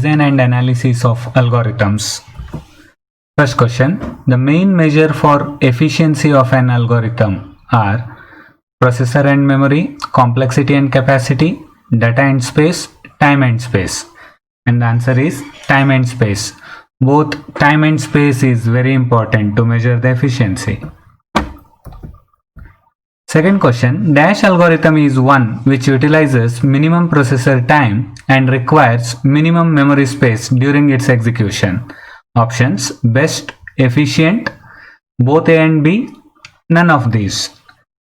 design and analysis of algorithms. First question, the main measure for efficiency of an algorithm are processor and memory, complexity and capacity, data and space, time and space. And the answer is time and space. Both time and space is very important to measure the efficiency. Second question, dash algorithm is one which utilizes minimum processor time and requires minimum memory space during its execution. Options, best, efficient, both A and B, none of these.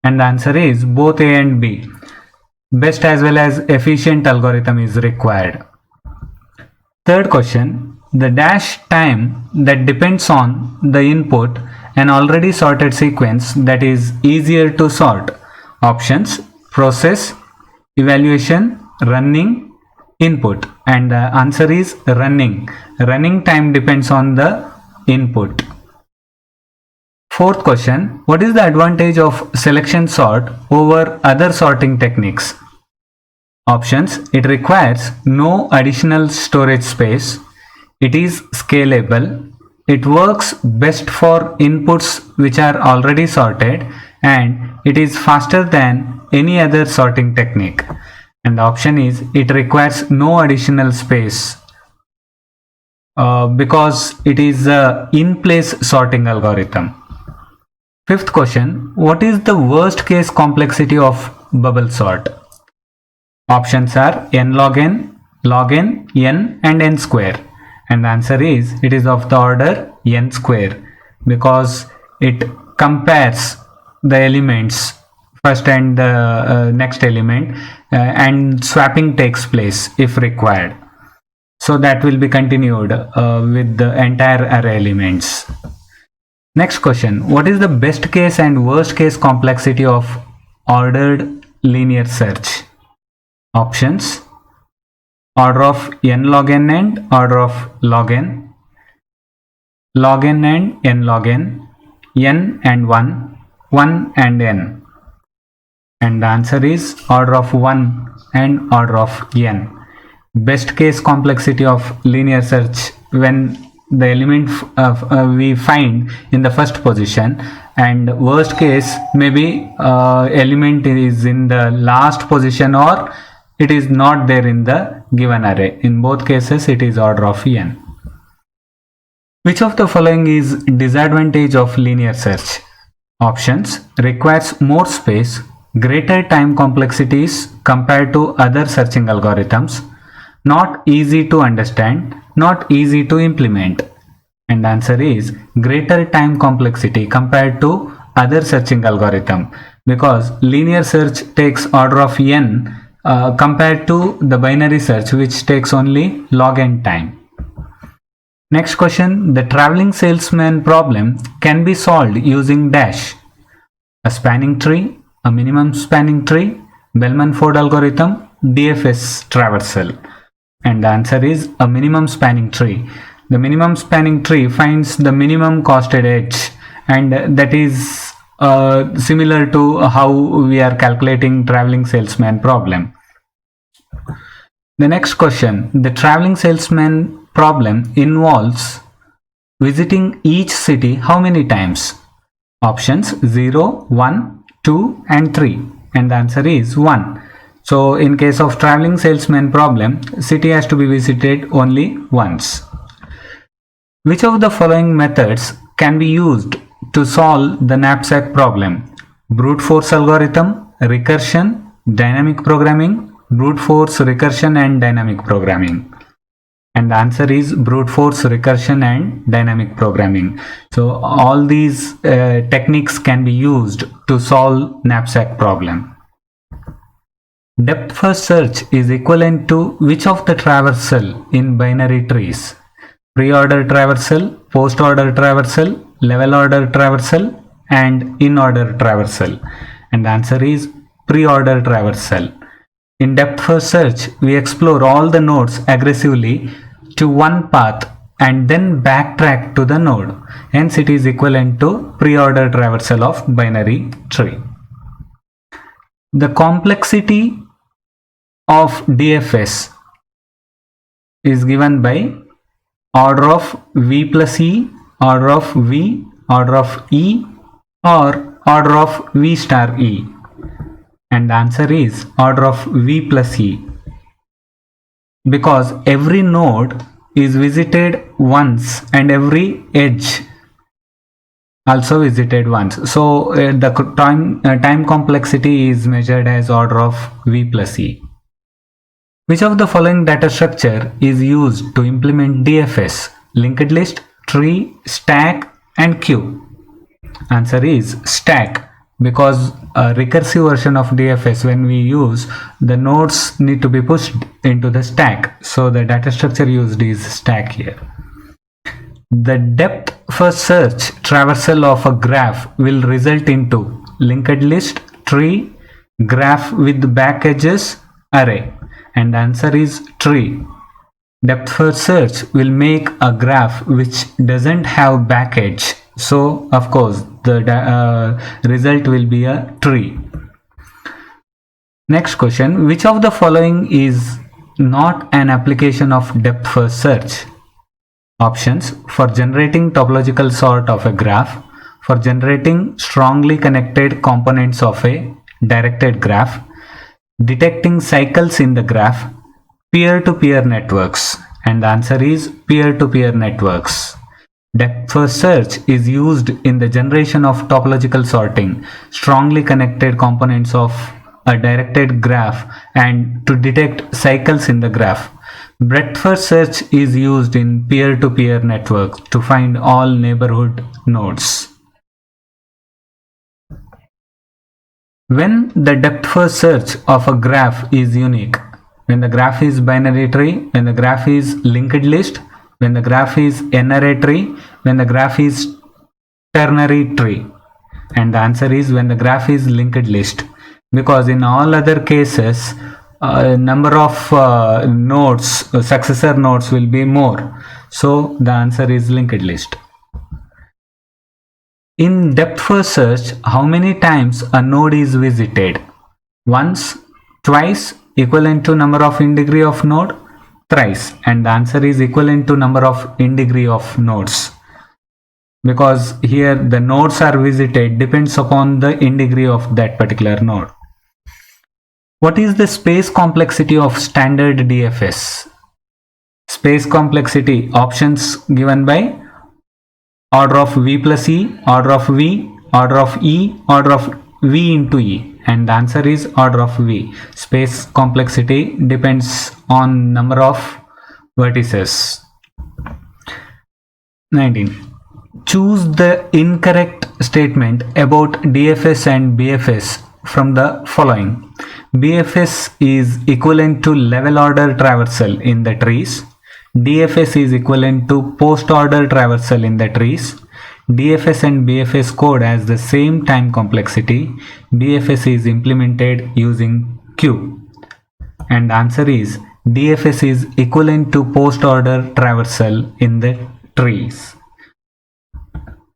And the answer is both A and B. Best as well as efficient algorithm is required. Third question, the dash time that depends on the input an already sorted sequence that is easier to sort. Options, process, evaluation, running, input. And the answer is running. Running time depends on the input. Fourth question, what is the advantage of selection sort over other sorting techniques? Options, it requires no additional storage space, it is scalable, it works best for inputs which are already sorted, and it is faster than any other sorting technique. And the option is it requires no additional space because it is a in-place sorting algorithm. Fifth question, what is the worst case complexity of bubble sort? Options are n log n, n and n square. And the answer is it is of the order n square because it compares the elements first and the next element and swapping takes place if required. So that will be continued with the entire array elements. Next question, what is the best case and worst case complexity of ordered linear search? Options, order of n log n and order of log n and n log n, n and 1, 1 and n. And the answer is order of 1 and order of n. Best case complexity of linear search when the element we find in the first position, and worst case maybe element is in the last position or it is not there in the given array. In both cases it is order of n. Which of the following is disadvantage of linear search? Options, requires more space, greater time complexities compared to other searching algorithms, not easy to understand, not easy to implement. And the answer is greater time complexity compared to other searching algorithm because linear search takes order of n compared to the binary search which takes only log n time. Next question, the traveling salesman problem can be solved using dash, a spanning tree, a minimum spanning tree, Bellman-Ford algorithm, DFS traversal. And the answer is a minimum spanning tree. The minimum spanning tree finds the minimum costed edge, and that is similar to how we are calculating traveling salesman problem. The next question, the traveling salesman problem involves visiting each city how many times? Options, 0, 1, 2 and 3. And the answer is 1. So in case of traveling salesman problem, city has to be visited only once. Which of the following methods can be used to solve the knapsack problem? Brute force algorithm, recursion, dynamic programming, brute force, recursion and dynamic programming. And the answer is brute force, recursion and dynamic programming. So all these techniques can be used to solve knapsack problem. Depth first search is equivalent to which of the traversal in binary trees? Pre-order traversal, post-order traversal, level order traversal and in-order traversal. And the answer is pre-order traversal. In depth first search, we explore all the nodes aggressively to one path and then backtrack to the node. Hence it is equivalent to pre-order traversal of binary tree. The complexity of DFS is given by order of V plus E, order of V, order of E, or order of V star E? And the answer is order of V plus E, because every node is visited once and every edge also visited once. So the time complexity is measured as order of V plus E. Which of the following data structure is used to implement DFS? Linked list, tree, stack, and queue. Answer is stack, because a recursive version of DFS, when we use, the nodes need to be pushed into the stack. So the data structure used is stack here. The depth first search traversal of a graph will result into linked list, tree, graph with back edges, array. And the answer is tree. Depth first search will make a graph which doesn't have back edge. So of course the result will be a tree. Next question, which of the following is not an application of depth first search? Options: for generating topological sort of a graph, for generating strongly connected components of a directed graph, detecting cycles in the graph, peer-to-peer networks. And the answer is peer-to-peer networks. Depth first search is used in the generation of topological sorting, strongly connected components of a directed graph, and to detect cycles in the graph. Breadth first search is used in peer-to-peer networks to find all neighborhood nodes. When the depth first search of a graph is unique, when the graph is binary tree, when the graph is linked list, when the graph is n-array tree, when the graph is ternary tree. And the answer is when the graph is linked list, because in all other cases number of nodes, successor nodes will be more. So the answer is linked list. In depth first search, how many times a node is visited? Once, twice, equivalent to number of in degree of node, thrice. And the answer is equivalent to number of in degree of nodes, because here the nodes are visited depends upon the in degree of that particular node. What is the space complexity of standard DFS? Space complexity, options given by order of V plus E, order of V, order of E, order of V into E. And the answer is order of V. Space complexity depends on number of vertices. 19. Choose the incorrect statement about DFS and BFS from the following. BFS is equivalent to level order traversal in the trees. DFS is equivalent to post order traversal in the trees. DFS and BFS code has the same time complexity. BFS is implemented using queue. And the answer is DFS is equivalent to post order traversal in the trees.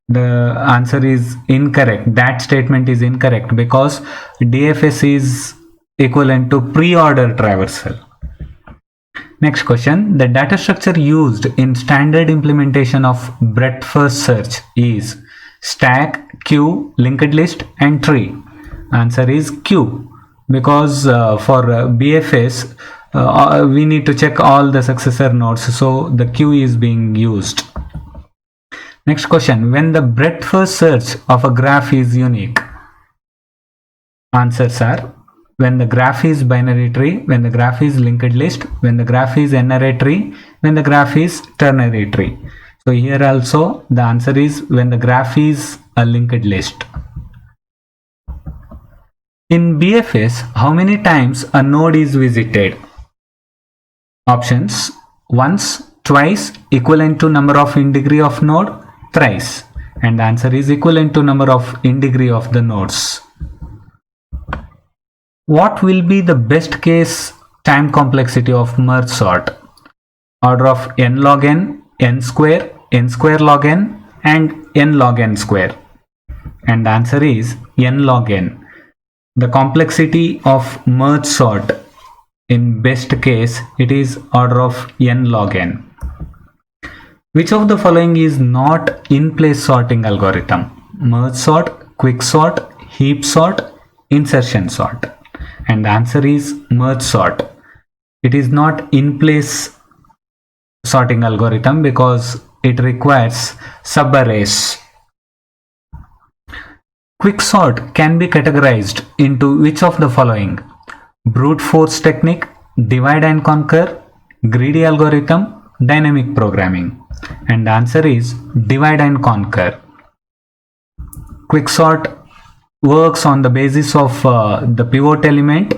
The answer is incorrect. That statement is incorrect, because DFS is equivalent to pre-order traversal. Next question, the data structure used in standard implementation of breadth first search is stack, queue, linked list, and tree. Answer is queue, because for BFS we need to check all the successor nodes, so the queue is being used. Next question, when the breadth first search of a graph is unique? Answers are when the graph is binary tree, when the graph is linked list, when the graph is n-array tree, when the graph is ternary tree. So here also the answer is when the graph is a linked list. In BFS, how many times a node is visited? Options: once, twice, equivalent to number of in degree of node, thrice. And the answer is equivalent to number of in degree of the nodes. What will be the best case time complexity of merge sort? Order of n log n square log n, and n log n square. And the answer is n log n. The complexity of merge sort In best case, it is order of n log n. Which of the following is not in-place sorting algorithm? Merge sort, quick sort, heap sort, insertion sort. And the answer is merge sort. It is not in-place sorting algorithm because it requires subarrays. Quicksort can be categorized into which of the following? Brute force technique, divide and conquer, greedy algorithm, dynamic programming. And the answer is divide and conquer. Quicksort works on the basis of the pivot element.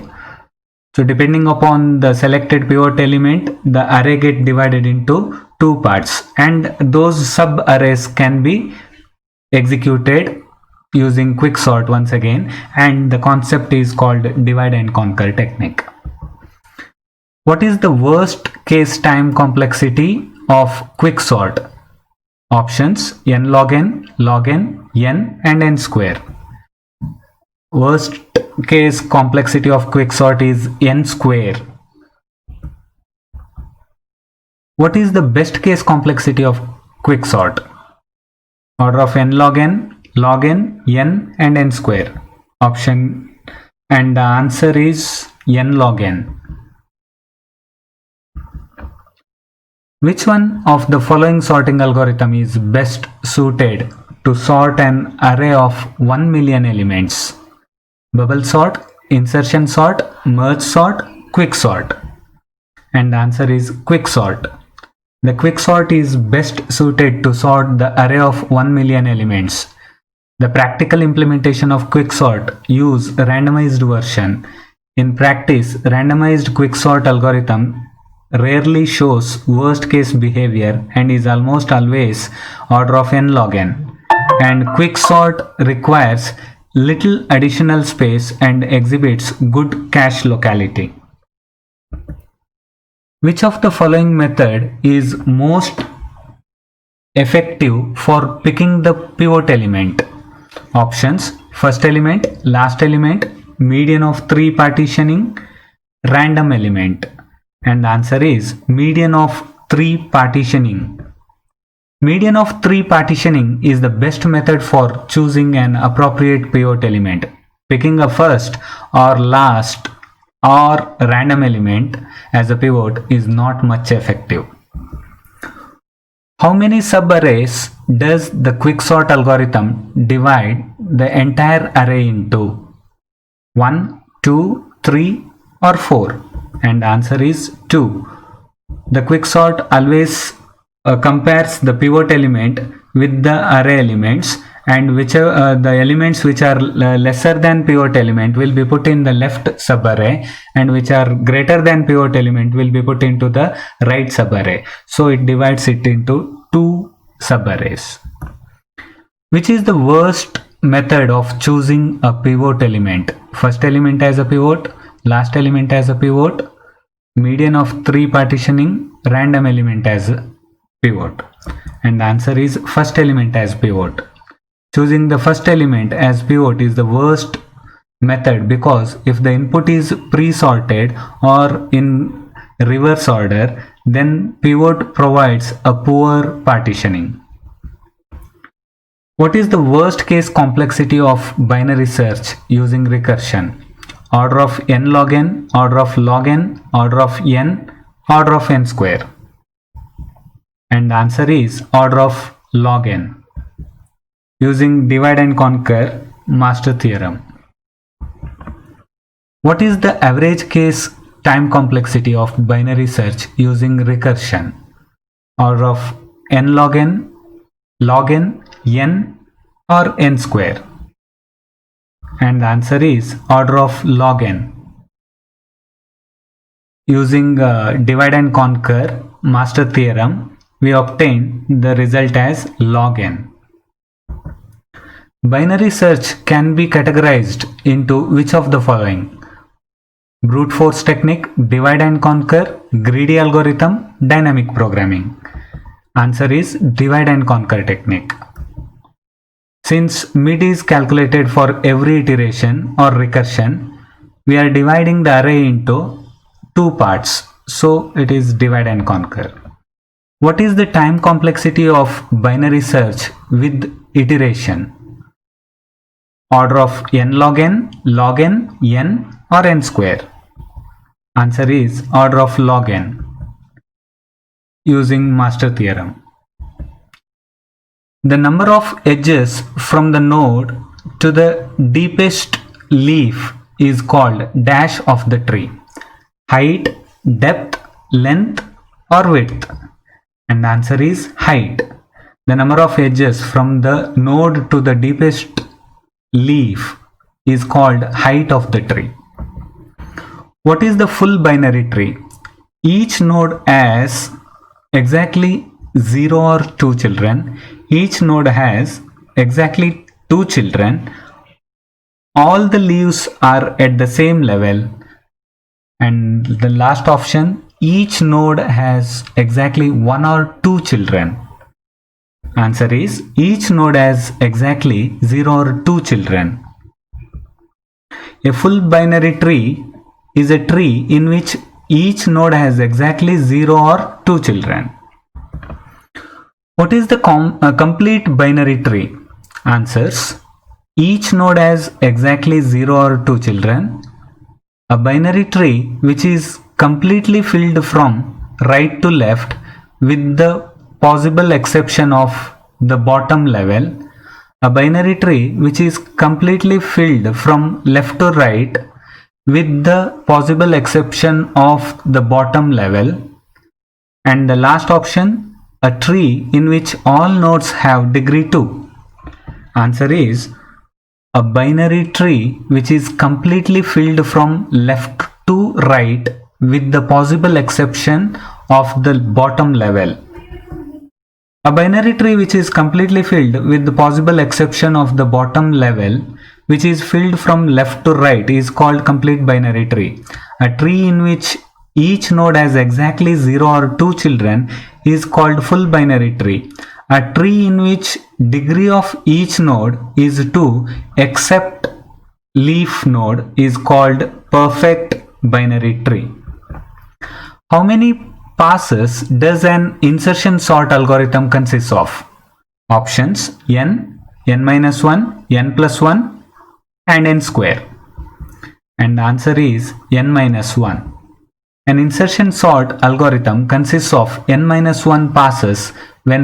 So depending upon the selected pivot element, the array get divided into two parts, and those sub arrays can be executed using quicksort once again, and the concept is called divide and conquer technique. What is the worst case time complexity of quicksort? Options: n log n, n and n square. Worst case complexity of quicksort is n square. What is the best case complexity of quicksort? Order of n log n, n and n square. Option, and the answer is n log n. Which one of the following sorting algorithm is best suited to sort an array of 1 million elements? Bubble sort, insertion sort, merge sort, quick sort. And the answer is quick sort. The quick sort is best suited to sort the array of 1 million elements. The practical implementation of quicksort use randomized version. In practice, randomized quicksort algorithm rarely shows worst case behavior and is almost always order of n log n. And quicksort requires little additional space and exhibits good cache locality. Which of the following method is most effective for picking the pivot element? Options: first element, last element, median of 3 partitioning, random element. And the answer is median of 3 partitioning. Median of 3 partitioning is the best method for choosing an appropriate pivot element. Picking a first or last or random element as a pivot is not much effective. How many subarrays does the quicksort algorithm divide the entire array into? 1, 2, 3 or 4? And the answer is 2. The quicksort always compares the pivot element with the array elements, and whichever the elements which are lesser than pivot element will be put in the left subarray, and which are greater than pivot element will be put into the right subarray. So it divides it into 2 subarrays. Which is the worst method of choosing a pivot element? First element as a pivot, last element as a pivot, median of 3 partitioning, random element as a pivot. And the answer is first element as pivot. Choosing the first element as pivot is the worst method because if the input is pre-sorted or in reverse order, then pivot provides a poor partitioning. What is the worst case complexity of binary search using recursion? Order of n log n, order of log n, order of n, order of n square. And the answer is order of log n. Using divide and conquer master theorem. What is the average case time complexity of binary search using recursion? Order of n log n, n or n square? And the answer is order of log n. Using divide and conquer master theorem, we obtain the result as log n. Binary search can be categorized into which of the following? Brute force technique, divide and conquer, greedy algorithm, dynamic programming. Answer is divide and conquer technique. Since mid is calculated for every iteration or recursion, we are dividing the array into two parts, so it is divide and conquer. What is the time complexity of binary search with iteration? Order of n log n, n or n square? Answer is order of log n using master theorem. The number of edges from the node to the deepest leaf is called dash of the tree. Height, depth, length or width? And the answer is height. The number of edges from the node to the deepest leaf is called height of the tree. What is the full binary tree? Each node has exactly 0 or 2 children. Each node has exactly 2 children. All the leaves are at the same level. And the last option, each node has exactly 1 or 2 children. Answer is each node has exactly 0 or 2 children. A full binary tree is a tree in which each node has exactly 0 or 2 children. What is the complete binary tree? Answers: each node has exactly 0 or 2 children. A binary tree which is completely filled from right to left with the possible exception of the bottom level. A binary tree which is completely filled from left to right with the possible exception of the bottom level. And the last option, a tree in which all nodes have degree 2. Answer is a binary tree which is completely filled from left to right with the possible exception of the bottom level. A binary tree which is completely filled with the possible exception of the bottom level, which is filled from left to right, is called complete binary tree. A tree in which each node has exactly 0 or 2 children is called full binary tree. A tree in which degree of each node is 2 except leaf node is called perfect binary tree. How many passes does an insertion sort algorithm consist of? Options: n, n minus 1, n plus 1 and n square. And the answer is n minus 1. An insertion sort algorithm consists of n minus 1 passes when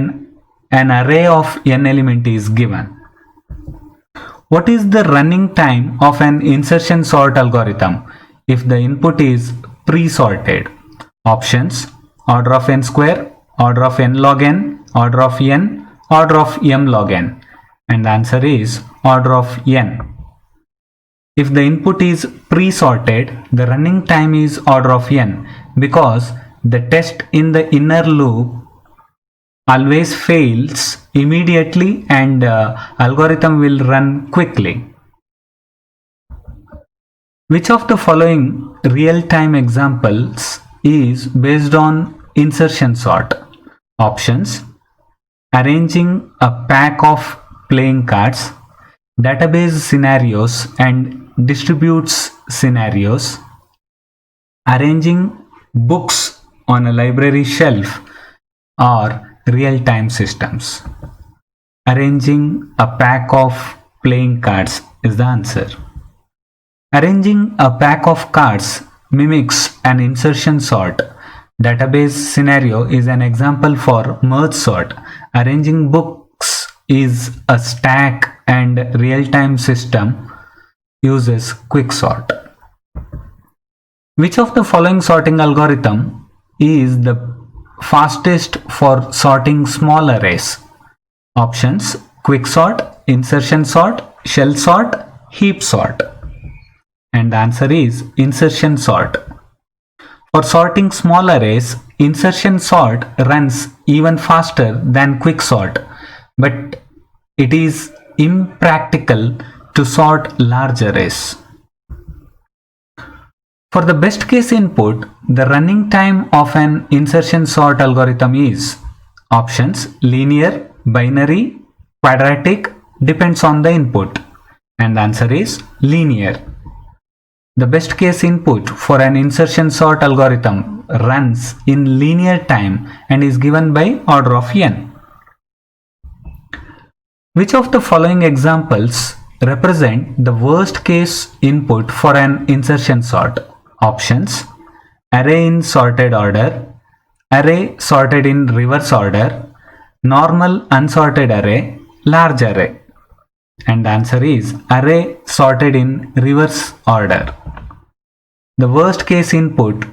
an array of n element is given. What is the running time of an insertion sort algorithm if the input is pre-sorted? Options: order of n square, order of n log n, order of n, order of m log n. And the answer is order of n. If the input is pre-sorted, the running time is order of n because the test in the inner loop always fails immediately and algorithm will run quickly. Which of the following real-time examples is based on insertion sort? Options: arranging a pack of playing cards, database scenarios and distributes scenarios, arranging books on a library shelf, or real-time systems. Arranging a pack of playing cards is the answer. Arranging a pack of cards mimics an insertion sort. Database scenario is an example for merge sort. Arranging books is a stack and real-time system uses quicksort. Which of the following sorting algorithm is the fastest for sorting small arrays? Options: quicksort, insertion sort, shell sort, heap sort. And the answer is insertion sort. For sorting small arrays, insertion sort runs even faster than quicksort, but it is impractical to sort large arrays. For the best case input, the running time of an insertion sort algorithm is options: linear, binary, quadratic, depends on the input. And the answer is linear. The best case input for an insertion sort algorithm runs in linear time and is given by order of n. Which of the following examples represent the worst case input for an insertion sort? Options: array in sorted order, array sorted in reverse order, normal unsorted array, large array. And the answer is array sorted in reverse order. The worst case input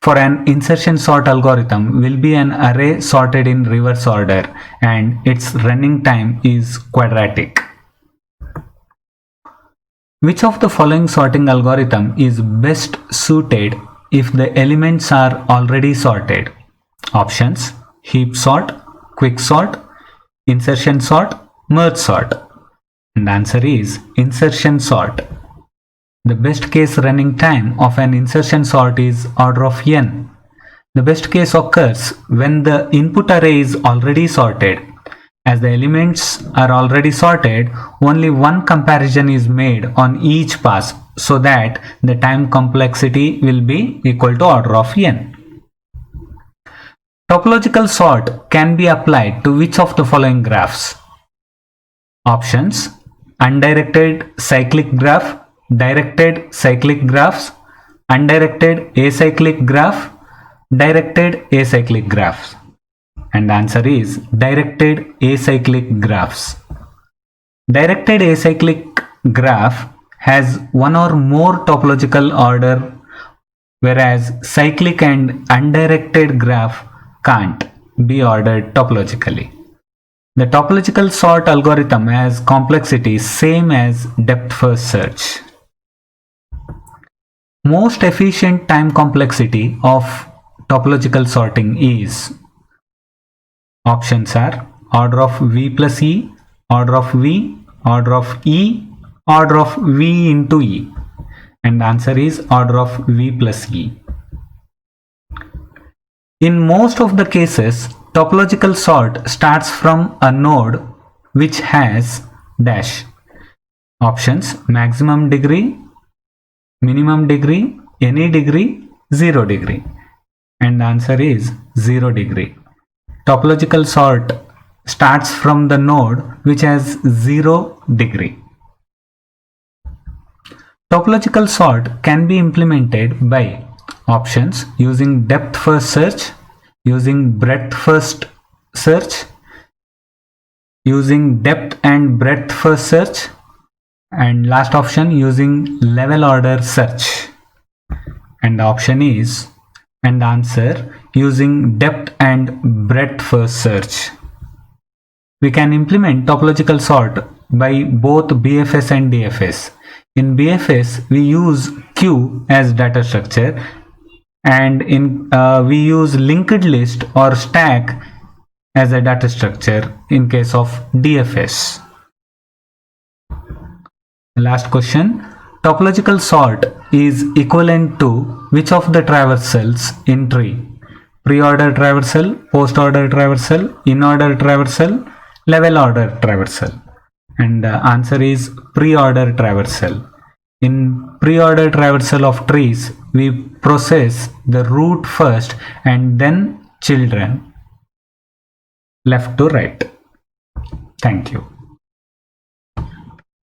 for an insertion sort algorithm will be an array sorted in reverse order and its running time is quadratic. Which of the following sorting algorithm is best suited if the elements are already sorted? Options: heap sort, quick sort, insertion sort, merge sort. And the answer is insertion sort. The best case running time of an insertion sort is order of n. The best case occurs when the input array is already sorted. As the elements are already sorted, only one comparison is made on each pass so that the time complexity will be equal to order of n. Topological sort can be applied to which of the following graphs? Options: undirected cyclic graph, directed cyclic graphs, undirected acyclic graph, directed acyclic graphs. And the answer is directed acyclic graphs. Directed acyclic graph has one or more topological order, whereas cyclic and undirected graph can't be ordered topologically. The topological sort algorithm has complexity same as depth first search. Most efficient time complexity of topological sorting is: options are order of v plus e, order of v, order of e, order of v into e. And the answer is order of v plus e. In most of the cases, topological sort starts from a node which has dash. Options: maximum degree, minimum degree, any degree, 0 degree. And the answer is 0 degree. Topological sort starts from the node which has 0 degree. Topological sort can be implemented by options: using depth first search, using breadth first search, using depth and breadth first search, and last option using level order search. And the option is, and the answer, using depth and breadth first search. We can implement topological sort by both BFS and DFS. In BFS, we use queue as data structure, and we use linked list or stack as a data structure in case of DFS. Last question: topological sort is equivalent to which of the traversals in tree? Pre-order traversal, post-order traversal, in-order traversal, level order traversal. And the answer is pre-order traversal. In pre-order traversal of trees, we process the root first and then children, left to right. Thank you.